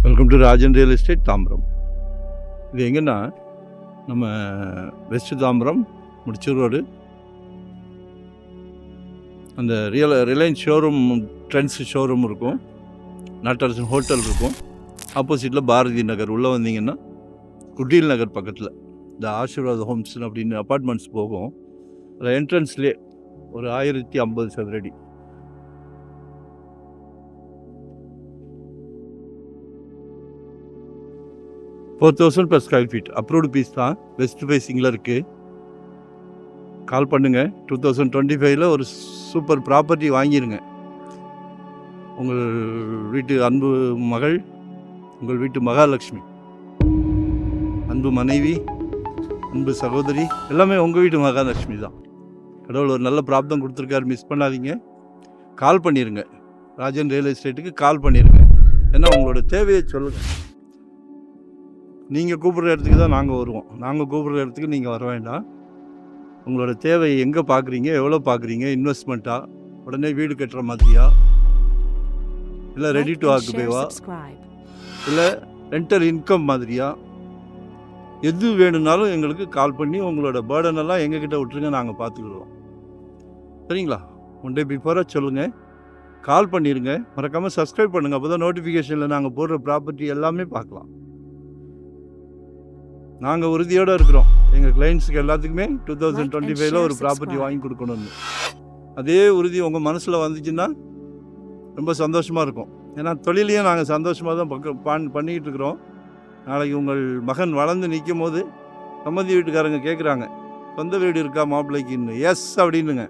Welcome to Rajan real estate Tambaram. இது எங்கன்னா நம்ம வெஸ்ட் தாம்பரம் முடிச்சூர் ரோடு, அந்த ரிலையன்ஸ் ஷோரூம், ட்ரெண்ட்ஸ் ஷோரூம் இருக்கும், நாட்டரசன் ஹோட்டல் இருக்கும், ஆப்போசிட்டில் பாரதி நகர் உள்ளே வந்தீங்கன்னா குட்டில் நகர் பக்கத்தில் இந்த ஆசீர்வாத் ஹோம்ஸ் அப்படின்னு அப்பார்ட்மெண்ட்ஸ் போகும். அதில் என்ட்ரன்ஸ்லேயே ஒரு 1050 சதுரடி. $4,000 + ஸ்கொயர் ஃபீட் அப்ரூவ்டு பீஸ் தான். வெஸ்ட் ஃபேஸிங்கில் இருக்குது. கால் பண்ணுங்கள். 2025 ஒரு சூப்பர் ப்ராப்பர்ட்டி வாங்கிடுங்க. உங்கள் வீட்டு அன்பு மகள், உங்கள் வீட்டு மகாலட்சுமி, அன்பு மனைவி, அன்பு சகோதரி, எல்லாமே உங்கள் வீட்டு மகாலட்சுமி தான். கடவுள் ஒரு நல்ல பிராப்தம் கொடுத்துருக்காரு, மிஸ் பண்ணாதீங்க. கால் பண்ணிடுங்க. ராஜன் ரியல் எஸ்டேட்டுக்கு கால் பண்ணிடுங்க. ஏன்னா உங்களோட தேவையை சொல்லுங்கள். நீங்கள் கூப்பிட்ற இடத்துக்கு தான் நாங்கள் வருவோம். நாங்கள் கூப்பிட்ற இடத்துக்கு நீங்கள் வர வேண்டாம். உங்களோட தேவை எங்கே பார்க்குறீங்க, எவ்வளோ பார்க்குறீங்க, இன்வெஸ்ட்மெண்ட்டா, உடனே வீடு கட்டுற மாதிரியா, இல்லை ரெடி டு ஆக்குபேவா, இல்லை ரெண்டல் இன்கம் மாதிரியா, எது வேணும்னாலும் எங்களுக்கு கால் பண்ணி உங்களோட பேர்டனெல்லாம் எங்ககிட்ட விட்டுருங்க, நாங்கள் பார்த்துக்கிடுவோம். சரிங்களா? ஒன் டே பிஃபோராக சொல்லுங்கள், கால் பண்ணிடுங்க. மறக்காமல் சப்ஸ்கிரைப் பண்ணுங்கள். அப்போ தான் நோட்டிஃபிகேஷனில் நாங்கள் போடுற ப்ராப்பர்ட்டி எல்லாமே பார்க்கலாம். நாங்கள் உறுதியோடு இருக்கிறோம். எங்கள் கிளைண்ட்ஸுக்கு எல்லாத்துக்குமே 2025 ஒரு ப்ராப்பர்ட்டி வாங்கி கொடுக்கணும்னு. அதே உறுதி உங்கள் மனசில் வந்துச்சுன்னா ரொம்ப சந்தோஷமாக இருக்கும். ஏன்னா தொழிலையும் நாங்கள் சந்தோஷமாக தான் பண்ணிக்கிட்டு இருக்கிறோம். நாளைக்கு உங்கள் மகன் வளர்ந்து நிற்கும் போது சம்மந்தி வீட்டுக்காரங்க கேட்குறாங்க, சொந்த வீடு இருக்கா மாப்பிள்ளைக்குன்னு. எஸ் அப்படின்னுங்க.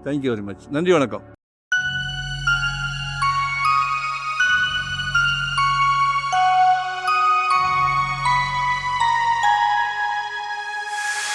Thank you very much. நன்றி, வணக்கம்.